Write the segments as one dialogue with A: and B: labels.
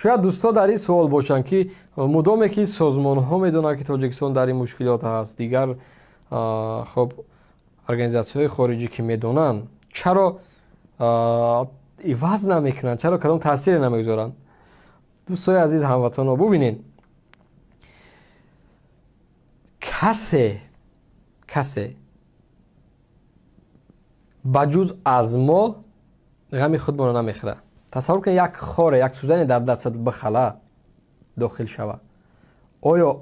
A: شاید دوستا در این سوال باشن که مدام که سازمان ها میدونن که تاجیکستان در این مشکلات هست، دیگر خب ارگانیزاسیون های خارجی که میدونن چرا عوض نمیکنن، چرا کدام تاثیر نمیگذارن؟ دوستای عزیز هموطنان ببینین، کسی بجز از ما غمی خودمون نمیخوره. تصور کن یک خاره، یک سوزن در دستت بخلا داخل شوه، آیا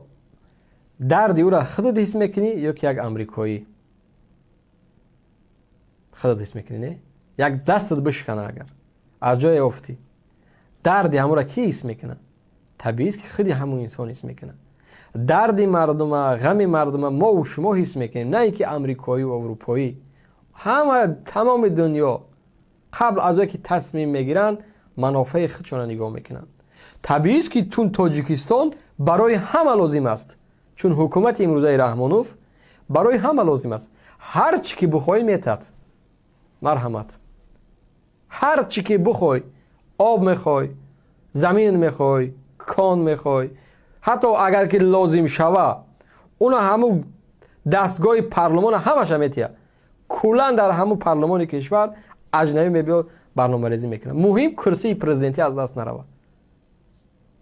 A: دردی او را خودت حس میکنی یا که یک امریکایی خودت حس میکنی؟ نه، یک دستت بشکنه اگر از جای افتی، دردی همون را کی حس میکنه؟ طبیعی است که خودی همون انسان حس میکنه. دردی مردم، غم مردم ما و شما حس میکنیم، نه اینکه امریکایی و اروپایی. همه تمام دنیا قبل از اینکه تصمیم میگیرن منافع خودشون نگاه میکنن. طبیعی است که چون تاجیکستان برای همه لازم است، چون حکومت امروزه رحمانوف برای همه لازم است. هر چی که بخوای میتد، مرحمت، هر چی که بخوای، آب میخوای، زمین میخوای، کان میخوای، حتی اگر که لازم شوه اونا همون دستگاه پارلمان همش میتیه، کلا در همون پارلمان کشور اجنبی میبیاد برنامه ریزی میکنه. مهم کرسی پرزیدنتی از دست نرود.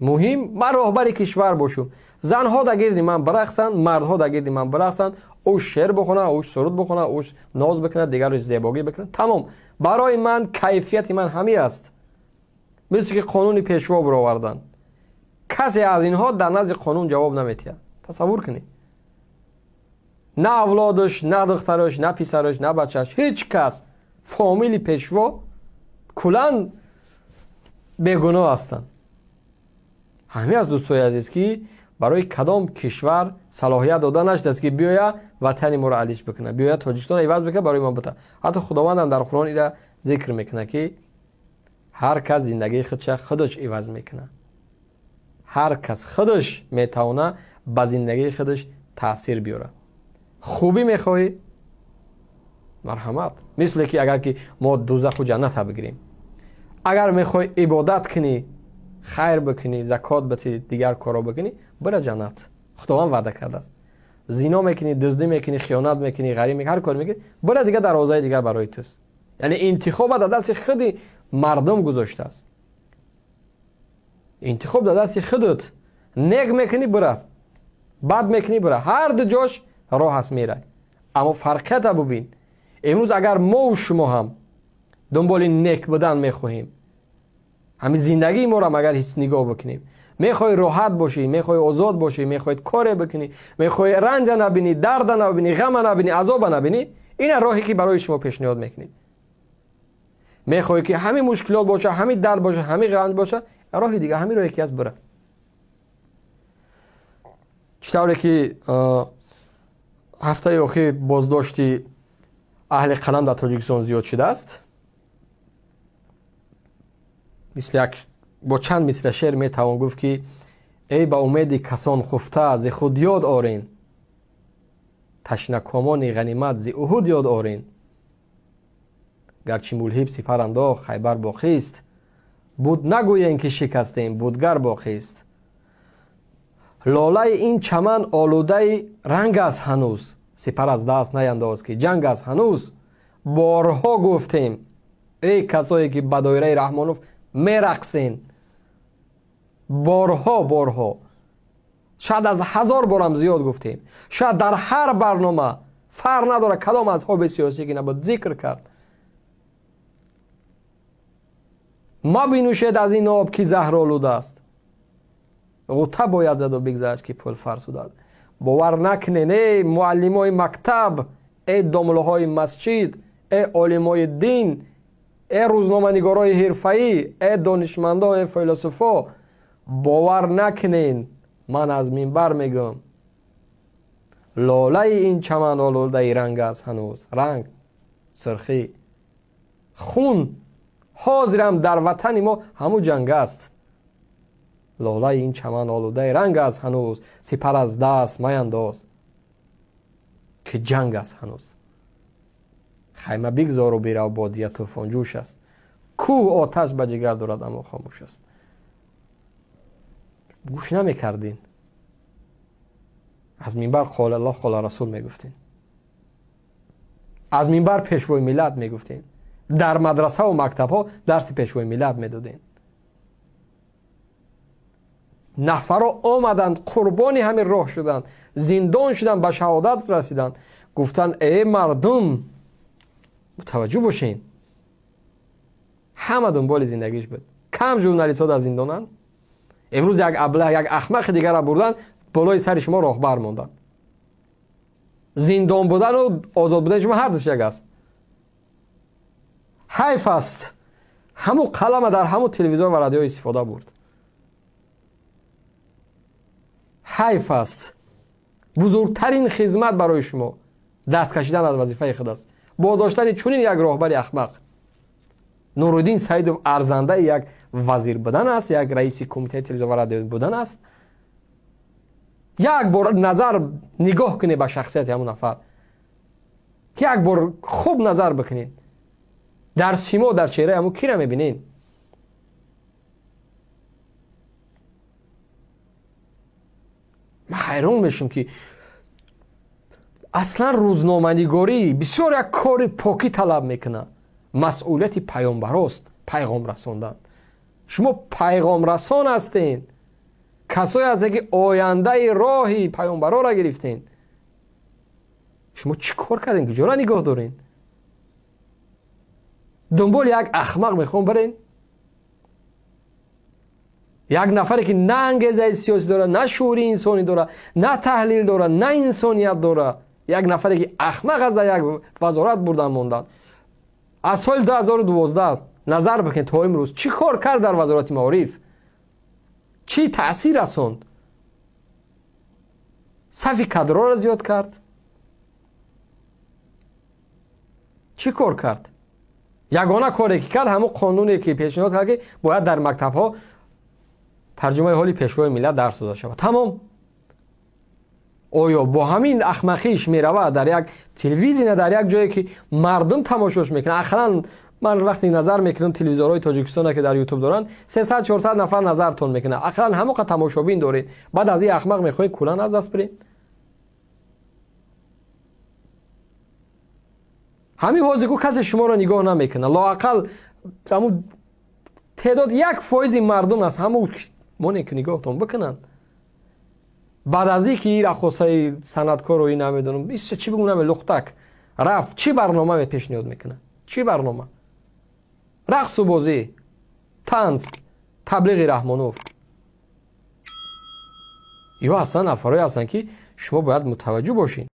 A: مهم من راهبر کشور باشم، زنها در گرد من برقصن، مردها در گرد من برقصن، او شعر بخونه، او سرود بخونه، او ناز بکنه، دیگرش زیبایی بکنه، تمام. برای من کیفیت من همی است. مثل که قانون پیشوا برآوردن، کسی از اینها در نزد قانون جواب نمیتیه. تصور کنید، نه اولادش، نه دخترش، نه پسرش، نه بچهش، هیچ کس فامیل پیشوا کلان بیگناه هستند. همین از دوستای عزیز که برای کدام کشور صلاحیت داده نشده است که بیاید وطن ما را علیش بکنه، بیاید تاجیکستان عوض بکنه برای ما بده. حتی خداوند هم در قرآن اینا ذکر میکنه که هر کس زندگی خودش عوض میکنه. هر کس خودش میتونه به زندگی خودش تاثیر بیاره. خوبی میخوای؟ مرحمت. مثل که اگر که ما دوزخ و جنت بگیریم، اگر میخوای عبادت کنی، خیر بکنی، زکات بدی، دیگر کارا بکنی، برو جنت. خداوند وعده کرده است. زنا میکنی، دزدی میکنی، خیانت میکنی، غریب میکنی، هر کار میکنی، برو دیگه دروازه دیگر برای توست. یعنی انتخاب در دست خود مردم گذاشته است. انتخاب در دست خودت. نیک میکنی برو، بد میکنی برو، هر دو جاش راه هست میره. اما فرقیت ببین، امروز اگر ما و شما هم دنبال نیک بودن میخواهیم، همین زندگی ما را اگر هیچ نگاه بکنیم، میخوای راحت باشی، میخوای آزاد باشی، میخوای کار بکنی، میخوای رنج نبینی، درد نبینی، غم نبینی، عذاب نبینی، این راهی که برای شما پیشنهاد میکنیم. میخوای که همین مشکلات باشه، همین درد باشه، همین رنج باشه، راه دیگه همین راهی که از بره. چطوری که هفته اخیر بازداشتی اهل قلم در تاجیکستان زیاد شده است، مثل یک با چند مثل شعر میتوان گفت که ای با امیدی کسان خفته از خود یاد آرین، تشنکامان غنیمت ز احد یاد آرین. گرچه ملهب سپر انداخت خیبر باقی است، بود نگویین که شکستیم بودگر باقی است. لاله این چمن آلوده رنگ است هنوز، سپر از دست نینداز که جنگ است هنوز. بارها گفتیم ای کسایی که به دایره رحمانوف میرقصین، بارها شاید از 1000 بارم زیاد گفتیم، شاید در هر برنامه فرق نداره کدام اصحاب سیاسی که نباید ذکر کرد. ما بینوشید از این آب که زهر آلوده است، غوطه باید زد و بگذشت که پل فرسوده. باور نکنین ای معلمای مکتب، ای دامله های مسجد، ای علمای دین، ای روزنامه نگارای حرفه‌ای، ای دانشمندان، ای فیلسوفا، باور نکنین من از منبر میگم لاله این چمن آلوده رنگ است هنوز. رنگ، سرخی، خون حاضرم در وطن ما همو جنگ است. لاله این چمن آلوده رنگ است هنوز، سپر از دست مینداز که جنگ است هنوز. خیمه بگذار و بیرو بادیه طوفان جوش است، کوه آتش به جگر دارد اما خاموش است. گوش نمیکردین. از منبر قال الله قال رسول میگفتین، از منبر پیشوای ملت میگفتین، در مدرسه و مکتب ها درس پیشوای ملت میدادین. نفرها آمدند قربانی همین راه شدند، زندان شدند، به شهادت رسیدند. گفتن ای مردم متوجه باشین، همه دنبال زندگیش بود. کم ژورنالیست ها در زندانن. امروز یک ابله یک احمق دیگر را بردن بالای سر شما راهبر ماندن. زندان بودن و آزاد بودن شما هر دوش یک است. حیف است همو قلم در همو تلویزیون و رادیو استفاده برد. حیف است. بزرگترین خدمت برای شما دست کشیدن از وظیفه خود است، با داشتن چنین یک راهبر احمق. نورالدین سعیدов ارزنده یک وزیر بودن است، یک رئیس کمیته تلویزیون و رادیو بودن است. یک بار نظر نگاه کنید به شخصیت همون نفر، یک بار خوب نظر بکنید در سیما، در چهره همون کی را میبینید؟ من حیران میشم که اصلا روزنامه‌نگاری بسیار یک کار پاکی طلب میکنه. مسئولیت پیامبر است پیغام رساندن. شما پیغام رسان هستین، کسایی هستین که آینده راهی پیامبرا را گرفتین. شما چی کار کردین که جورا نگاه دارین؟ دنبال یک احمق میخوام برین؟ یک نفری که نه انگیزه سیاسی داره، نه شعور انسانی داره، نه تحلیل داره، نه انسانیت داره. یک نفری که احمق از یک وزارت بردن موندن. از سال 2012 نظر بکنید تا امروز چی کار کرد در وزارت معارف؟ چی تأثیر رساند؟ صف کادرها را زیاد کرد؟ چی کار کرد؟ یگانه کاری که کرد همون قانونی که پیشنهاد کرد که باید در مکتب ها ترجمه حالی پیشوای ملت درس داده شود. تمام. آیا با همین احمقیش میرود در یک تلویزیون، در یک جایی که مردم تماشاش میکنن؟ اخرا من وقتی نظر میکنم تلویزیون‌های تاجیکستان که در یوتیوب دارن 300 400 نفر نظرتون میکنه. اخرا همه که تماشابین دارید، بعد از این احمق میخواید کلا از دست برید؟ همین حاضر کسی شما رو نگاه نمیکنه. لااقل همون تعداد 1% مردم است همون مونی که نگاهتون بکنن. بعد از اینکه این رخصای صنعتکار رو این نمیدونم بیست چی بگم لختک رفت، چی برنامه پیشنهاد میکنه؟ چی برنامه؟ رقص و بازی، طنز، تبلیغ رحمانوف. یا اصلا افرایی هستن که شما باید متوجه باشین.